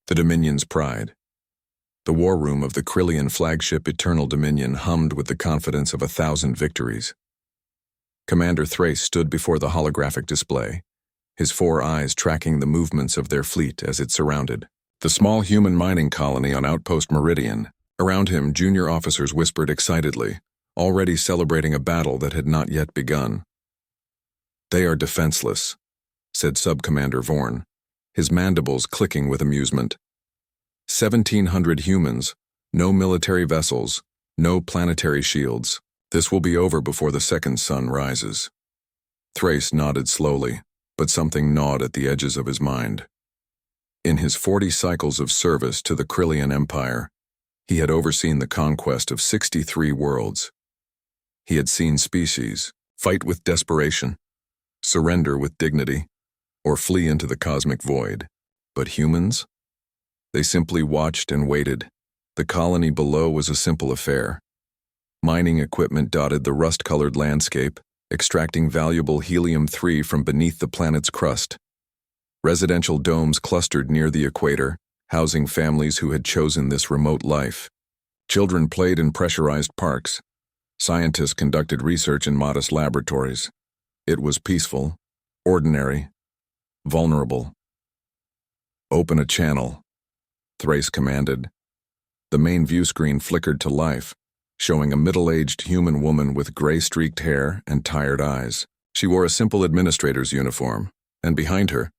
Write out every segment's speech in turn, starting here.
The Dominion's pride. The war room of the Krillian flagship Eternal Dominion hummed with the confidence of 1,000 victories. Commander Thrace stood before the holographic display, his 4 eyes tracking the movements of their fleet as it surrounded the small human mining colony on Outpost Meridian. Around him, junior officers whispered excitedly, already celebrating a battle that had not yet begun. "They are defenseless," said Sub-Commander Vorn, his mandibles clicking with amusement. 1,700 humans, no military vessels, no planetary shields. This will be over before the second sun rises. Thrace nodded slowly, but something gnawed at the edges of his mind. In his 40 cycles of service to the Krillian Empire, he had overseen the conquest of 63 worlds. He had seen species fight with desperation, surrender with dignity, or flee into the cosmic void. But humans? They simply watched and waited. The colony below was a simple affair. Mining equipment dotted the rust-colored landscape, extracting valuable helium-3 from beneath the planet's crust. Residential domes clustered near the equator, housing families who had chosen this remote life. Children played in pressurized parks. Scientists conducted research in modest laboratories. It was peaceful, ordinary, vulnerable. "Open a channel," Thrace commanded. The main view screen flickered to life, showing a middle-aged human woman with gray-streaked hair and tired eyes. She wore a simple administrator's uniform, and behind her,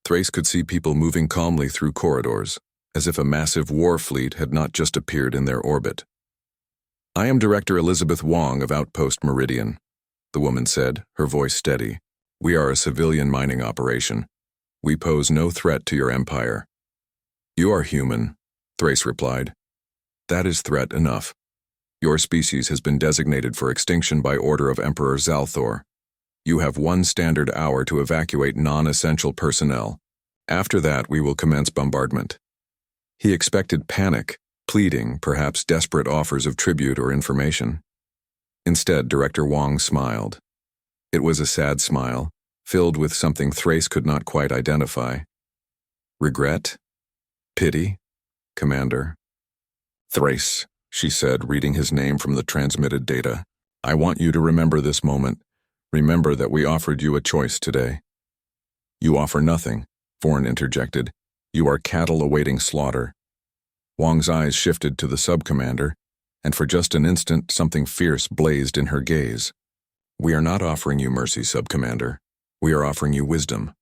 Thrace could see people moving calmly through corridors, as if a massive war fleet had not just appeared in their orbit. "I am Director Elizabeth Wong of Outpost Meridian," the woman said, her voice steady. "We are a civilian mining operation. We pose no threat to your empire." "You are human," Thrace replied. "That is threat enough. Your species has been designated for extinction by order of Emperor Zalthor. You have 1 standard hour to evacuate non-essential personnel. After that, we will commence bombardment." He expected panic, pleading, perhaps desperate offers of tribute or information. Instead, Director Wong smiled. It was a sad smile, filled with something Thrace could not quite identify. "Regret? Pity? Commander?" "Thrace," she said, reading his name from the transmitted data. "I want you to remember this moment. Remember that we offered you a choice today." "You offer nothing," Vorn interjected. "You are cattle awaiting slaughter." Wong's eyes shifted to the sub-commander, and for just an instant something fierce blazed in her gaze. "We are not offering you mercy, sub-commander. We are offering you wisdom.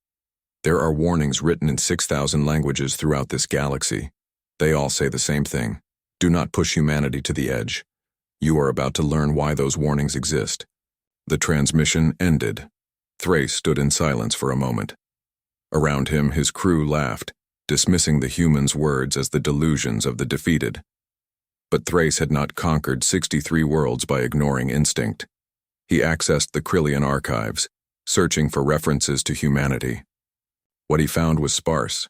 There are warnings written in 6,000 languages throughout this galaxy. They all say the same thing. Do not push humanity to the edge. You are about to learn why those warnings exist." The transmission ended. Thrace stood in silence for a moment. Around him, his crew laughed, dismissing the humans' words as the delusions of the defeated. But Thrace had not conquered 63 worlds by ignoring instinct. He accessed the Krillian archives, searching for references to humanity. What he found was sparse.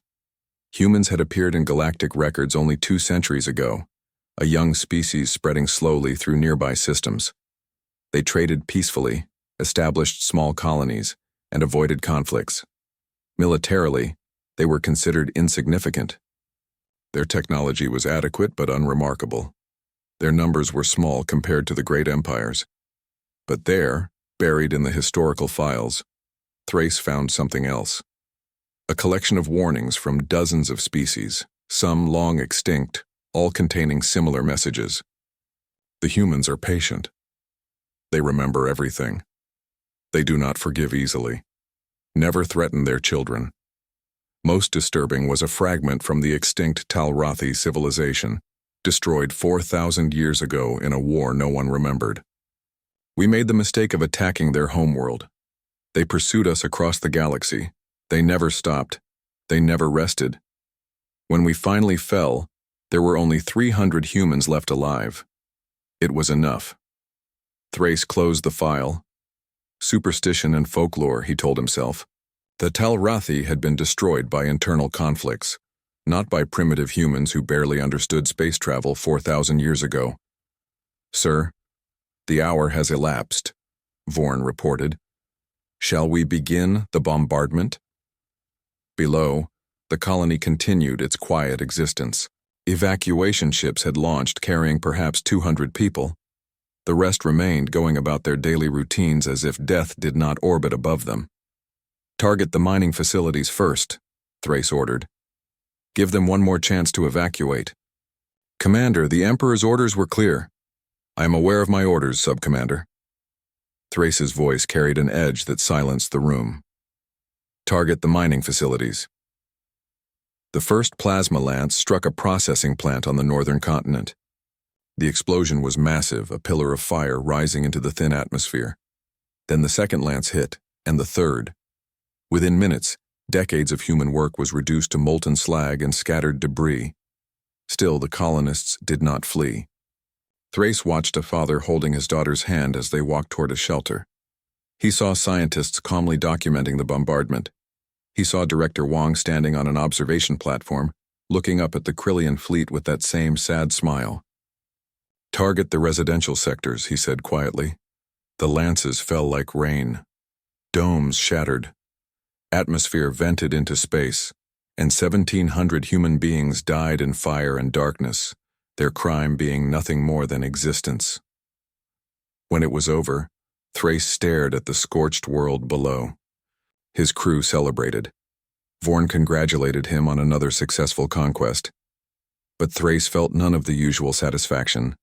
Humans had appeared in galactic records only 2 centuries ago, a young species spreading slowly through nearby systems. They traded peacefully, established small colonies, and avoided conflicts. Militarily, they were considered insignificant. Their technology was adequate but unremarkable. Their numbers were small compared to the great empires. But there, buried in the historical files, Thrace found something else. A collection of warnings from dozens of species, some long extinct, all containing similar messages. The humans are patient. They remember everything. They do not forgive easily. Never threaten their children. Most disturbing was a fragment from the extinct Talrathi civilization, destroyed 4,000 years ago in a war no one remembered. "We made the mistake of attacking their homeworld. They pursued us across the galaxy. They never stopped. They never rested. When we finally fell, there were only 300 humans left alive. It was enough." Thrace closed the file. Superstition and folklore, he told himself. The Talrathi had been destroyed by internal conflicts, not by primitive humans who barely understood space travel 4,000 years ago. "Sir, the hour has elapsed," Vorn reported. "Shall we begin the bombardment?" Below, The colony continued its quiet existence. Evacuation ships had launched carrying perhaps 200 people. The rest remained going about their daily routines as if death did not orbit above them. "Target the mining facilities first," Thrace ordered. "Give them one more chance to evacuate." "Commander, the Emperor's orders were clear." "I am aware of my orders, Sub-Commander." Thrace's voice carried an edge that silenced the room. "Target the mining facilities." The first plasma lance struck a processing plant on the northern continent. The explosion was massive, a pillar of fire rising into the thin atmosphere. Then the second lance hit, and the third. Within minutes, decades of human work was reduced to molten slag and scattered debris. Still, the colonists did not flee. Thrace watched a father holding his daughter's hand as they walked toward a shelter. He saw scientists calmly documenting the bombardment. He saw Director Wong standing on an observation platform, looking up at the Krillian fleet with that same sad smile. "Target the residential sectors," he said quietly. The lances fell like rain. Domes shattered. Atmosphere vented into space, and 1,700 human beings died in fire and darkness, their crime being nothing more than existence. When it was over, Thrace stared at the scorched world below. His crew celebrated. Vorn congratulated him on another successful conquest. But Thrace felt none of the usual satisfaction.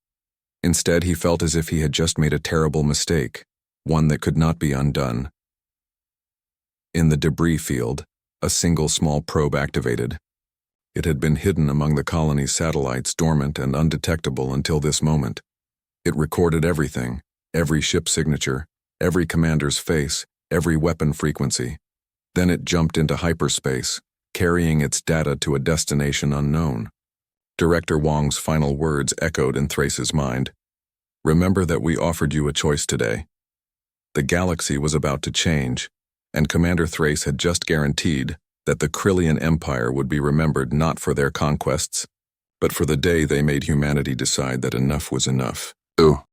Instead, he felt as if he had just made a terrible mistake, one that could not be undone. In the debris field, a single small probe activated. It had been hidden among the colony's satellites, dormant and undetectable until this moment. It recorded everything, every ship signature, every commander's face, every weapon frequency. Then it jumped into hyperspace, carrying its data to a destination unknown. Director Wong's final words echoed in Thrace's mind. "Remember that we offered you a choice today." The galaxy was about to change, and Commander Thrace had just guaranteed that the Krillian Empire would be remembered not for their conquests, but for the day they made humanity decide that enough was enough. "Ooh."